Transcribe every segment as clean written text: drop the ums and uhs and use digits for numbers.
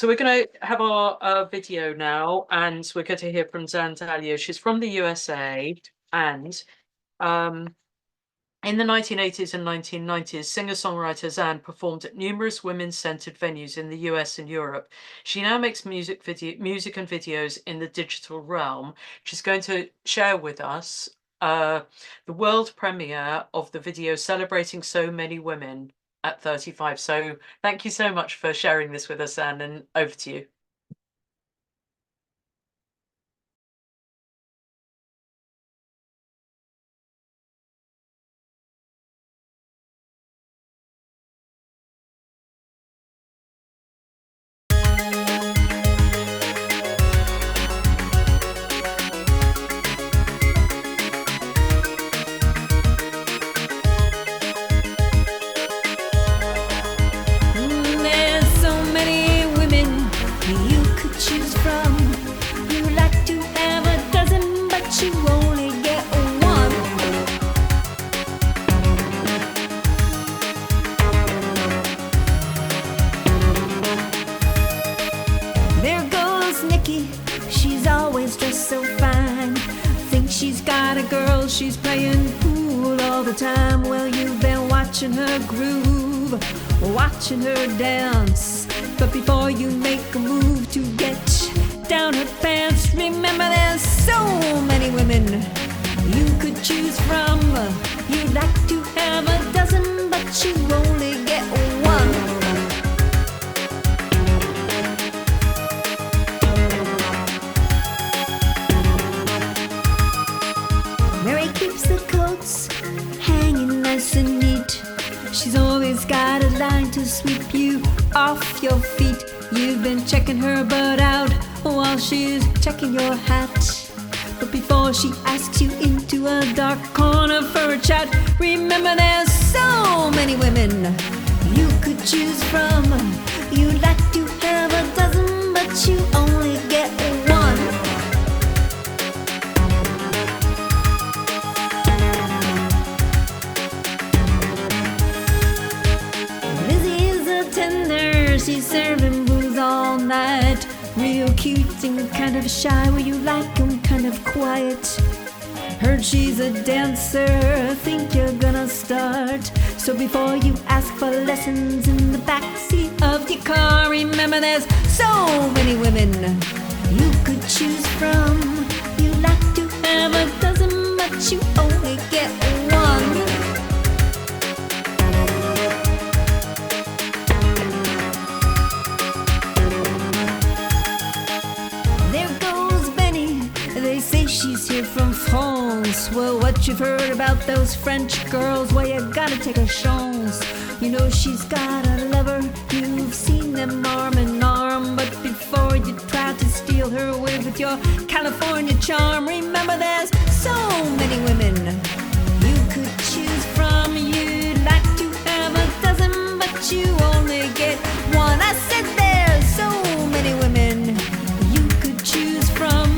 So we're going to have our video now, and we're going to hear from Zanne. She's from the USA, and in the 1980s and 1990s, singer-songwriter Zanne performed at numerous women-centered venues in the US and Europe. She now makes music and videos in the digital realm. She's going to share with us the world premiere of the video celebrating so many women at 35. So thank you so much for sharing this with us, Zanne, and over to you. She's always dressed so fine. Think she's got a girl, she's playing pool all the time. Well, you've been watching her groove, watching her dance. But before you make a move to get down her pants, remember there's so many women you could choose from. You'd like to have a dozen, but you only get one. Keeps the coats hanging nice and neat. She's always got a line to sweep you off your feet. You've been checking her butt out while she's checking your hat. But before she asks you into a dark corner for a chat, remember there's so many women you could choose from. You'd like to have a dozen, but you only get one. She's serving booze all night. Real cute and kind of shy. Well, you like them kind of quiet. Heard she's a dancer, think you're gonna start. So before you ask for lessons in the backseat of your car, remember there's so many women you could choose from. You like to have a dozen, but you only get one. She's here from France. Well, what you've heard about those French girls, well, you gotta take a chance. You know she's got a lover, you've seen them arm in arm. But before you try to steal her away with your California charm, remember there's so many women you could choose from. You'd like to have a dozen, but you only get one. I said there's so many women you could choose from.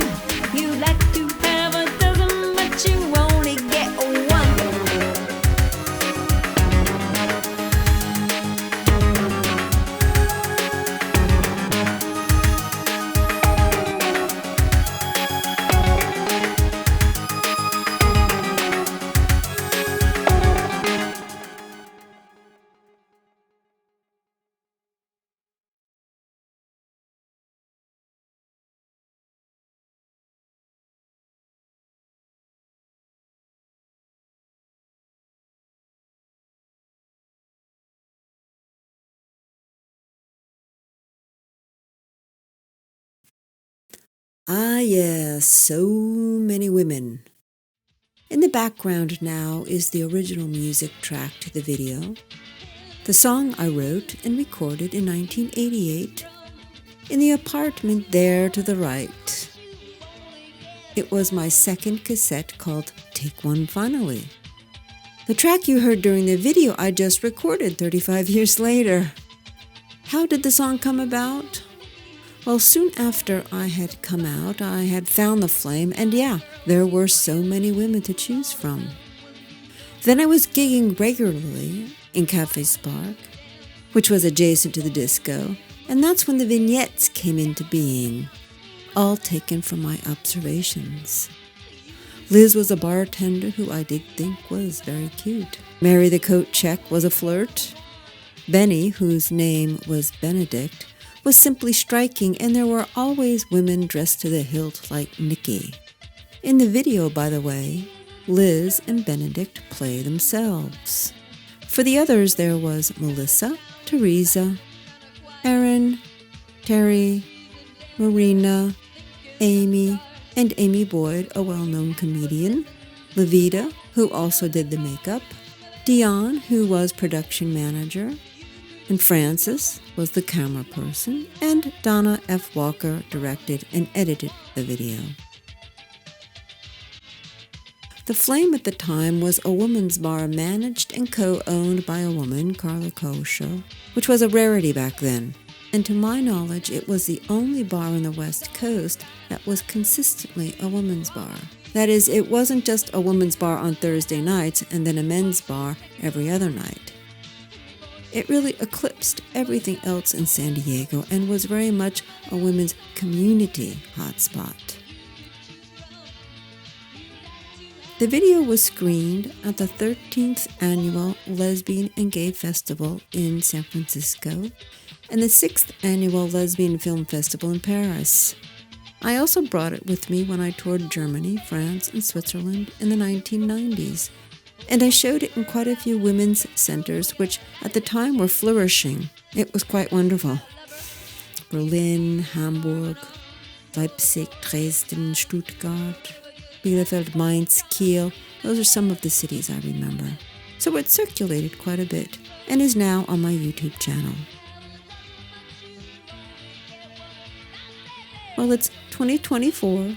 You'd like to have a dozen, but you only get one. Ah, yes, so many women. In the background now is the original music track to the video, the song I wrote and recorded in 1988 in the apartment there to the right. It was my second cassette called Take One Finally. The track you heard during the video I just recorded 35 years later. How did the song come about? Well, soon after I had come out, I had found the flame, and yeah, there were so many women to choose from. Then I was gigging regularly in Cafe Spark, which was adjacent to the disco, And that's when the vignettes came into being, all taken from my observations. Liz was a bartender who I did think was very cute. Mary the coat check was a flirt. Benny, whose name was Benedict, was simply striking, and there were always women dressed to the hilt like Nikki. In the video, by the way, Liz and Benedict play themselves. For the others, there was Melissa, Teresa, Erin, Terry, Marina, Amy, and Amy Boyd, a well-known comedian, Levita, who also did the makeup, Dion, who was production manager, and Frances was the camera person, and Donna F. Walker directed and edited the video. The Flame at the time was a woman's bar managed and co-owned by a woman, Carla Kosher, which was a rarity back then. And to my knowledge, it was the only bar on the West Coast that was consistently a woman's bar. That is, it wasn't just a woman's bar on Thursday nights and then a men's bar every other night. It really eclipsed everything else in San Diego and was very much a women's community hotspot. The video was screened at the 13th Annual Lesbian and Gay Festival in San Francisco and the 6th Annual Lesbian Film Festival in Paris. I also brought it with me when I toured Germany, France, and Switzerland in the 1990s, and I showed it in quite a few women's centers, which at the time were flourishing. It was quite wonderful. Berlin, Hamburg, Leipzig, Dresden, Stuttgart, Bielefeld, Mainz, Kiel, those are some of the cities I remember. So it circulated quite a bit and is now on my YouTube channel. Well, it's 2024.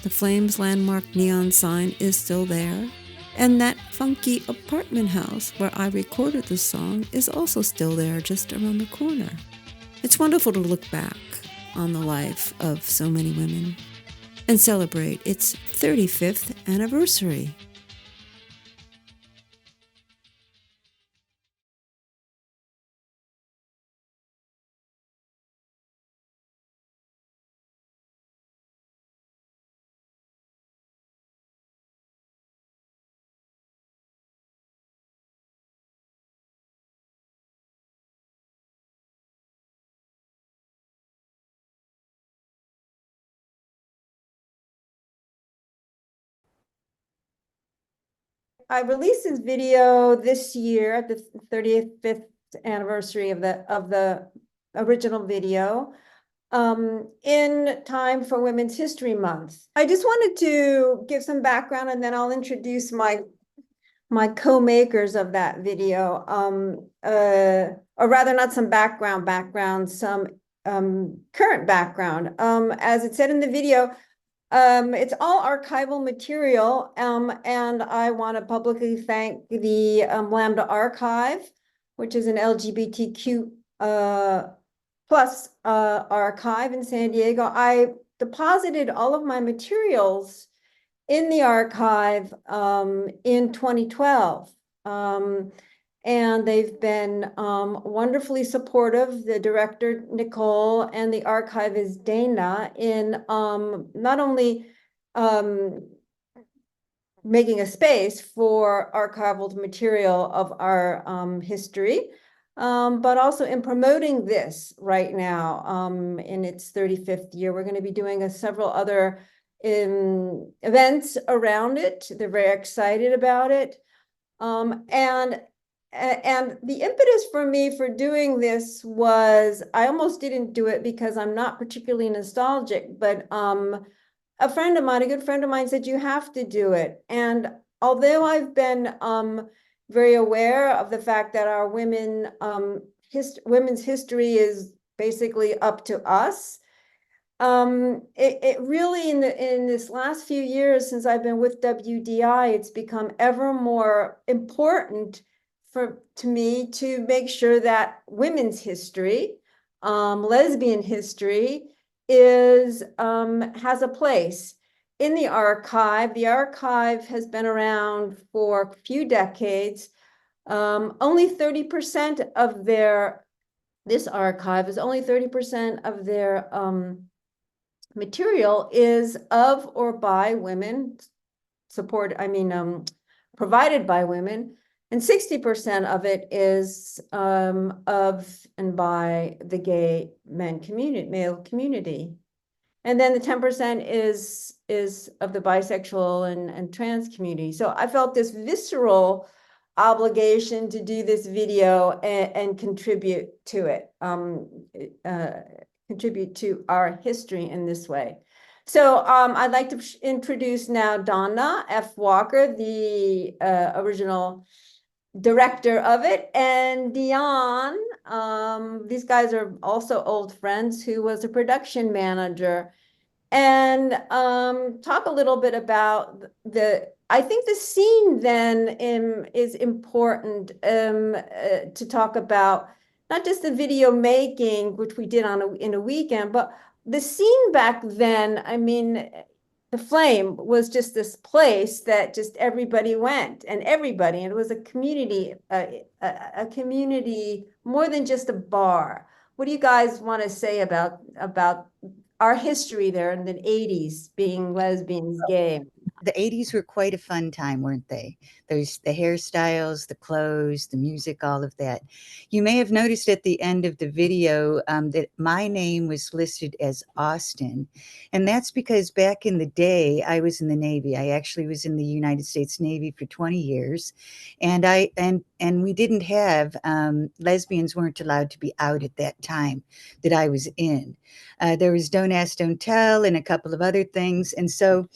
The Flames landmark neon sign is still there, and that funky apartment house where I recorded the song is also still there, just around the corner. It's wonderful to look back on the life of so many women and celebrate its 35th anniversary. I released this video this year at the 35th anniversary of the original video, in time for Women's History Month. I just wanted to give some background, and then I'll introduce my co-makers of that video, or rather not some background, some current background. As it said in the video, it's all archival material, and I want to publicly thank the Lambda Archive, which is an LGBTQ plus archive in San Diego. I deposited all of my materials in the archive in 2012. And they've been wonderfully supportive, the director, Nicole, and the archivist, Dana, in not only making a space for archival material of our history, but also in promoting this right now in its 35th year. We're going to be doing several other events around it. They're very excited about it. And the impetus for me for doing this was, I almost didn't do it because I'm not particularly nostalgic, but a friend of mine, a good friend of mine, said you have to do it. And although I've been very aware of the fact that our women's history is basically up to us, it really in this last few years since I've been with WDI, it's become ever more important to me to make sure that women's history, lesbian history, has a place in the archive. The archive has been around for a few decades. Only 30% of their this archive is only 30% of their material is of or by women, provided by women, and 60% of it is of and by the gay male community. And then the 10% is of the bisexual and trans community. So I felt this visceral obligation to do this video and contribute to it, contribute to our history in this way. So I'd like to introduce now Donna F. Walker, the original director of it, and Dion. These guys are also old friends, who was a production manager. And talk a little bit about I think the scene then is important to talk about, not just the video making, which we did in a weekend, but the scene back then. I mean, the Flame was just this place that just everybody went, and it was a community, a community more than just a bar. What do you guys want to say about our history there in the 80s, being lesbians, gay? The 80s were quite a fun time, weren't they? There's the hairstyles, the clothes, the music, all of that. You may have noticed at the end of the video that my name was listed as Austin. And that's because back in the day, I was in the Navy. I actually was in the United States Navy for 20 years. And we didn't have, lesbians weren't allowed to be out at that time that I was in. There was Don't Ask, Don't Tell, and a couple of other things. And so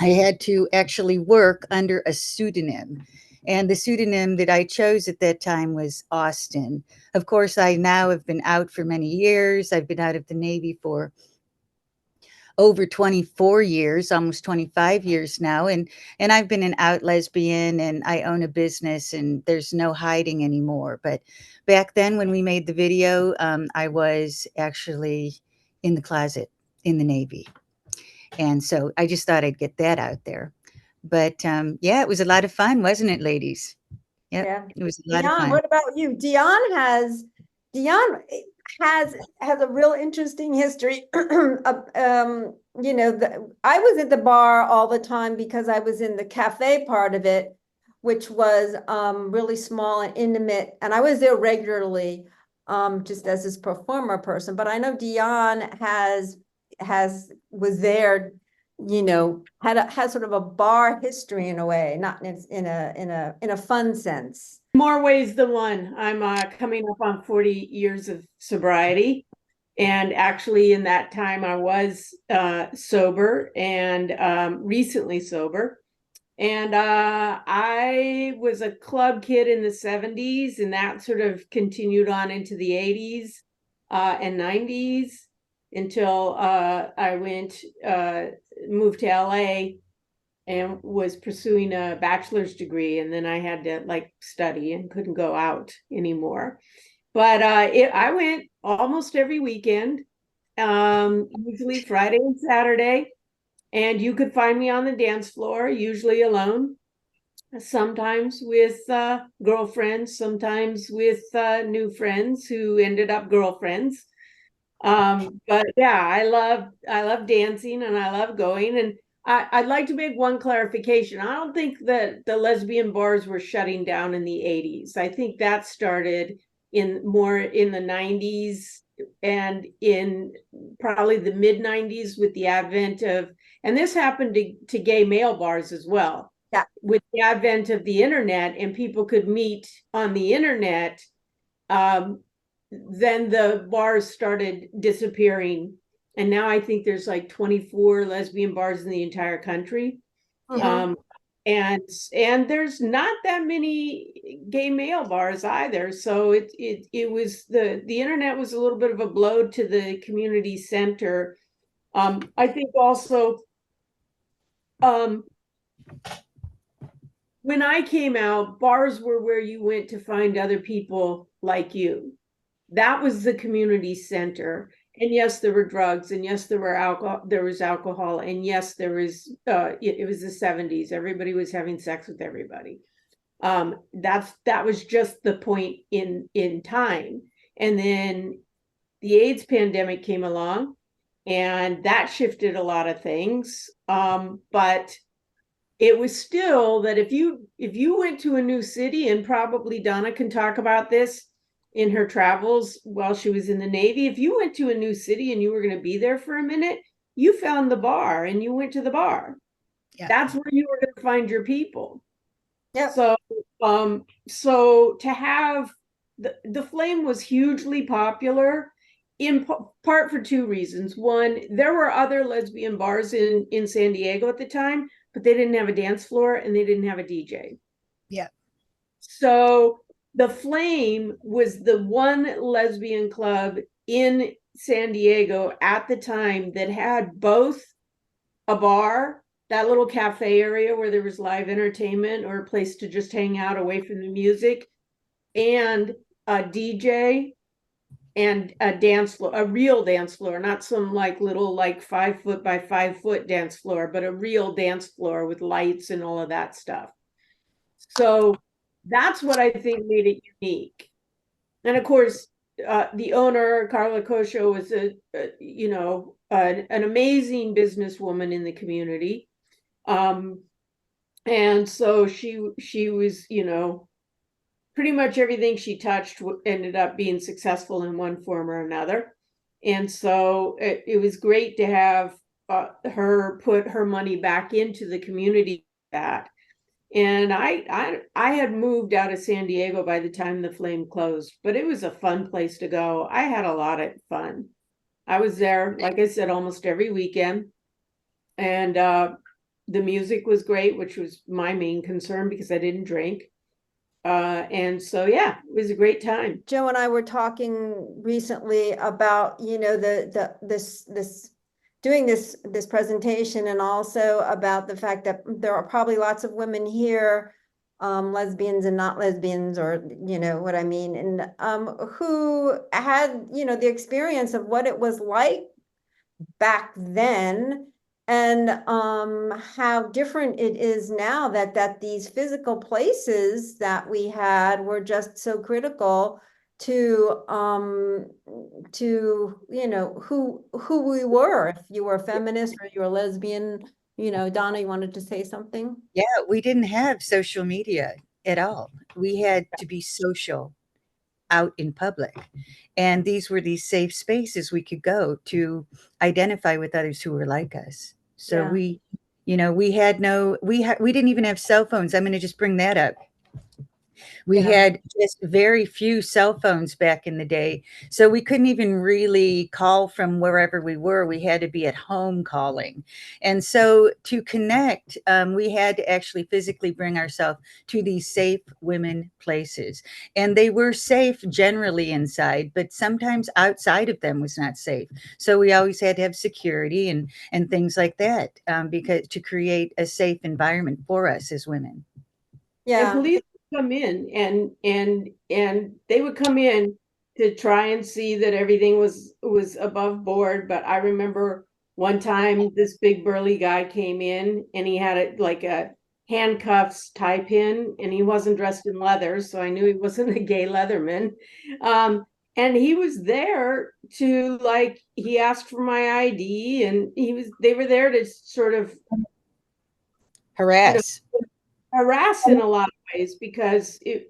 I had to actually work under a pseudonym. And the pseudonym that I chose at that time was Austin. Of course, I now have been out for many years. I've been out of the Navy for over 24 years, almost 25 years now. And I've been an out lesbian, and I own a business, and there's no hiding anymore. But back then when we made the video, I was actually in the closet in the Navy. And so I just thought I'd get that out there. But yeah, it was a lot of fun, wasn't it, ladies? Yep, yeah, it was a lot of fun. What about you? Dion has a real interesting history. You know, I was at the bar all the time because I was in the cafe part of it, which was really small and intimate, and I was there regularly, just as this performer person. But I know Dion was there, you know, has sort of a bar history in a way, not in a fun sense. More ways than one. I'm coming up on 40 years of sobriety, and actually in that time I was sober, and recently sober. And I was a club kid in the 70s, and that sort of continued on into the 80s and 90s. Until I moved to LA and was pursuing a bachelor's degree. And then I had to study and couldn't go out anymore. But I went almost every weekend, usually Friday and Saturday. And you could find me on the dance floor, usually alone, sometimes with girlfriends, sometimes with new friends who ended up girlfriends. But yeah, I love dancing, and I love going. And I'd like to make one clarification. I don't think that the lesbian bars were shutting down in the 80s. I think that started more in the 90s, and in probably the mid 90s with the advent of, and this happened to gay male bars as well. Yeah. With the advent of the internet, and people could meet on the internet, then the bars started disappearing. And now I think there's 24 lesbian bars in the entire country. Mm-hmm. And there's not that many gay male bars either. So it was the internet was a little bit of a blow to the community center. I think also when I came out, bars were where you went to find other people like you. That was the community center. And yes, there were drugs, and yes, there was alcohol, and yes, there was it was the 70s. Everybody was having sex with everybody. That was just the point in time. And then the AIDS pandemic came along, and that shifted a lot of things. But it was still that if you went to a new city, and probably Donna can talk about this in her travels while she was in the Navy, if you went to a new city and you were going to be there for a minute, you found the bar and you went to the bar. Yeah. That's where you were going to find your people. Yeah. So to have the Flame was hugely popular in part for two reasons. One, there were other lesbian bars in San Diego at the time, but they didn't have a dance floor and they didn't have a DJ. Yeah. So the Flame was the one lesbian club in San Diego at the time that had both a bar, that little cafe area where there was live entertainment or a place to just hang out away from the music, and a DJ and a dance floor, a real dance floor, not some like little like 5 foot by 5 foot dance floor, but a real dance floor with lights and all of that stuff. So that's what I think made it unique. And of course, the owner, Carla Kosho, was an amazing businesswoman in the community. And so she was, pretty much everything she touched ended up being successful in one form or another. And so it was great to have her put her money back into the community. And I had moved out of San Diego by the time the Flame closed, but it was a fun place to go. I had a lot of fun. I was there, like I said, almost every weekend. And the music was great, which was my main concern because I didn't drink. And so, yeah, it was a great time. Joe and I were talking recently about, this doing this presentation, and also about the fact that there are probably lots of women here, lesbians and not lesbians, or what I mean, and who had the experience of what it was like back then, and how different it is now, that these physical places that we had were just so critical to who we were. If you were a feminist or you were a lesbian, Donna, you wanted to say something? Yeah, we didn't have social media at all. We had to be social out in public. And these were these safe spaces we could go to identify with others who were like us. So Yeah. we had we didn't even have cell phones. I'm going to just bring that up. We had just very few cell phones back in the day. So we couldn't even really call from wherever we were. We had to be at home calling. And so to connect, we had to actually physically bring ourselves to these safe women places. And they were safe generally inside, but sometimes outside of them was not safe. So we always had to have security and things like that, because to create a safe environment for us as women. And police would come in and they would come in to try and see that everything was above board. But I remember one time this big burly guy came in and he had a handcuffs tie pin, and he wasn't dressed in leather, so I knew he wasn't a gay Leatherman. And he was there to he asked for my ID, and they were there to sort of harass in a lot of ways, because of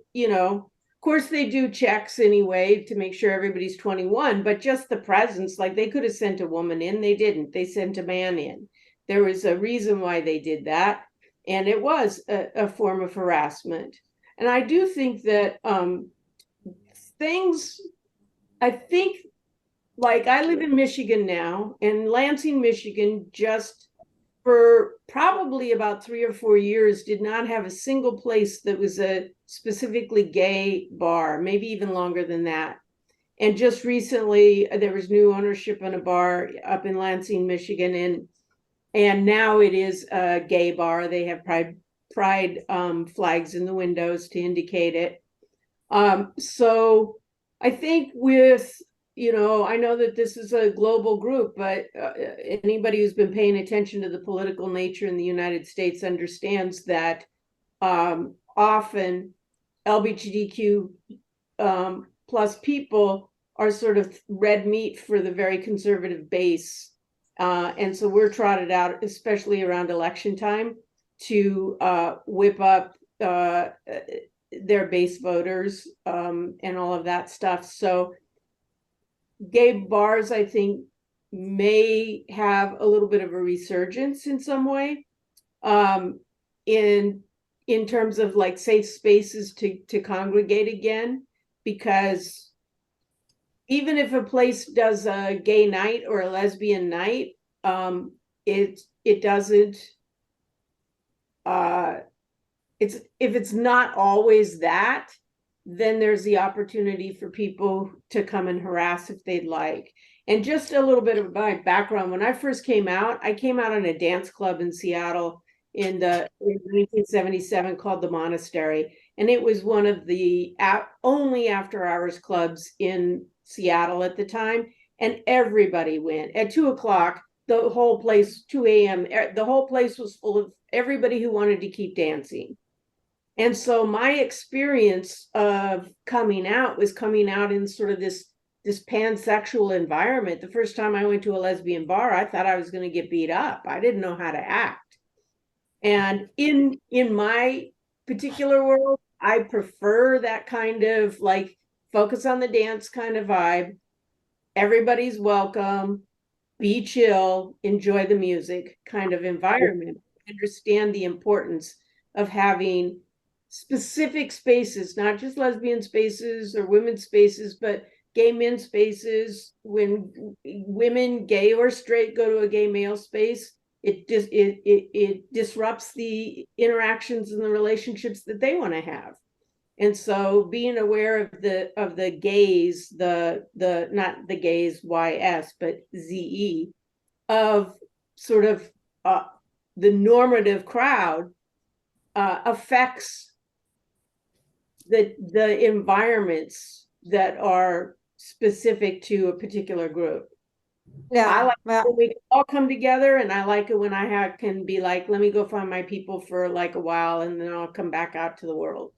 course they do checks anyway to make sure everybody's 21, but just the presence, they could have sent a woman in, they didn't. They sent a man in. There was a reason why they did that, and it was a form of harassment. And I do think that I live in Michigan now, and Lansing, Michigan, just for probably about 3 or 4 years did not have a single place that was a specifically gay bar, maybe even longer than that. And just recently there was new ownership in a bar up in Lansing, Michigan, and now it is a gay bar. They have pride flags in the windows to indicate it. So I think I know that this is a global group, but anybody who's been paying attention to the political nature in the United States understands that often LGBTQ plus people are sort of red meat for the very conservative base. And so we're trotted out, especially around election time, to whip up their base voters and all of that stuff. So gay bars, I think, may have a little bit of a resurgence in some way, in terms of like safe spaces to congregate again, because even if a place does a gay night or a lesbian night, it doesn't, if it's not always that, then there's the opportunity for people to come and harass if they'd like. And just a little bit of my background, when I first came out, I came out in a dance club in Seattle in 1977 called The Monastery. And it was one of the only after hours clubs in Seattle at the time. And everybody went at 2 o'clock, the whole place, 2 a.m., the whole place was full of everybody who wanted to keep dancing. And so my experience of coming out was coming out in sort of this pansexual environment. The first time I went to a lesbian bar, I thought I was going to get beat up. I didn't know how to act. And in my particular world, I prefer that kind of like focus on the dance kind of vibe. Everybody's welcome, be chill, enjoy the music kind of environment. Understand the importance of having specific spaces, not just lesbian spaces or women's spaces, but gay men's spaces. When women, gay or straight, go to a gay male space, it disrupts the interactions and the relationships that they want to have. And so being aware of the gays, the not the gays YS, but ZE, of sort of the normative crowd affects the environments that are specific to a particular group. Yeah, I like well, when we can all come together, and I like it when I can be like, let me go find my people for like a while, and then I'll come back out to the world.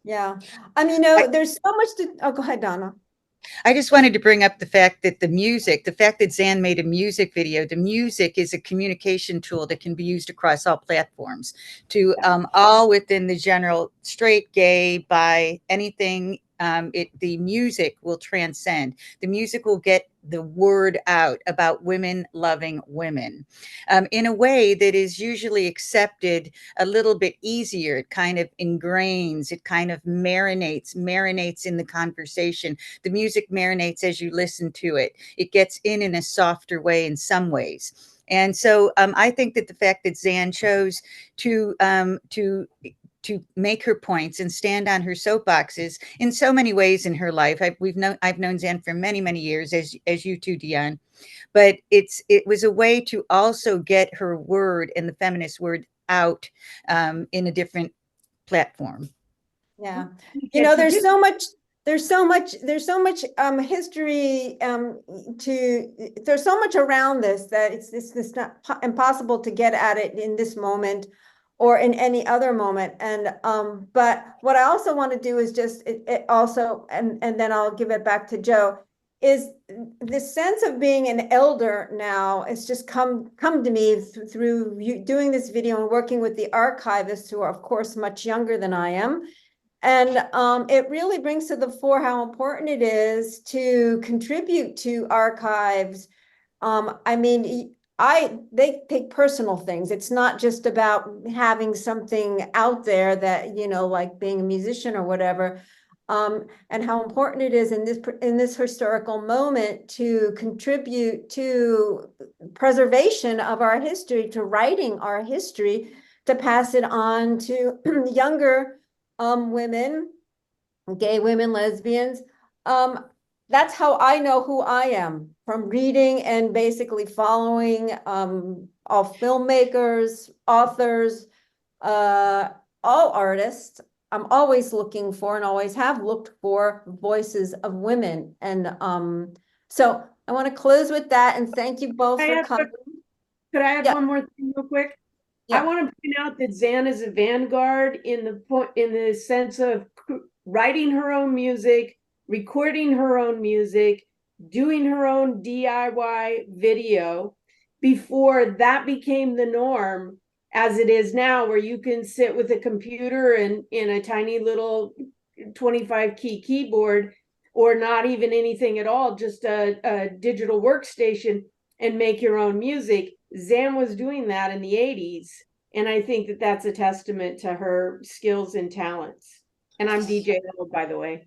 yeah. I mean, there's so much to, oh, go ahead, Donna. I just wanted to bring up the fact that the fact that Zanne made a music video, the music is a communication tool that can be used across all platforms to all within the general straight, gay, bi, anything. The music will transcend. The music will get the word out about women loving women in a way that is usually accepted a little bit easier. It kind of ingrains, it kind of marinates in the conversation. The music marinates as you listen to it. It gets in a softer way in some ways. And so I think that the fact that Zanne chose to make her points and stand on her soapboxes in so many ways in her life. I've known Zanne for many, many years, as you too, Dion. But it was a way to also get her word and the feminist word out in a different platform. Yeah. You know, there's so much history there's so much around this that it's not impossible to get at it in this moment or in any other moment. And but what I also want to do is just it also, and then I'll give it back to Joe, is this sense of being an elder now. It's just come to me through you doing this video and working with the archivists, who are of course much younger than I am. And it really brings to the fore how important it is to contribute to archives. I mean, they take personal things. It's not just about having something out there that, you know, like being a musician or whatever. And how important it is in this historical moment to contribute to preservation of our history, to writing our history, to pass it on to younger women, gay women, lesbians. That's how I know who I am, from reading and basically following all filmmakers, authors, all artists. I'm always looking for and always have looked for voices of women. And so I want to close with that and thank you both for coming. Could I add one more thing real quick? Yeah. I want to point out that Zanne is a vanguard in the sense of writing her own music, recording her own music, doing her own DIY video before that became the norm as it is now, where you can sit with a computer and in a tiny little 25 key keyboard, or not even anything at all, just a digital workstation, and make your own music. Zanne was doing that in the 80s. And I think that that's a testament to her skills and talents. And I'm DJ Harold, by the way.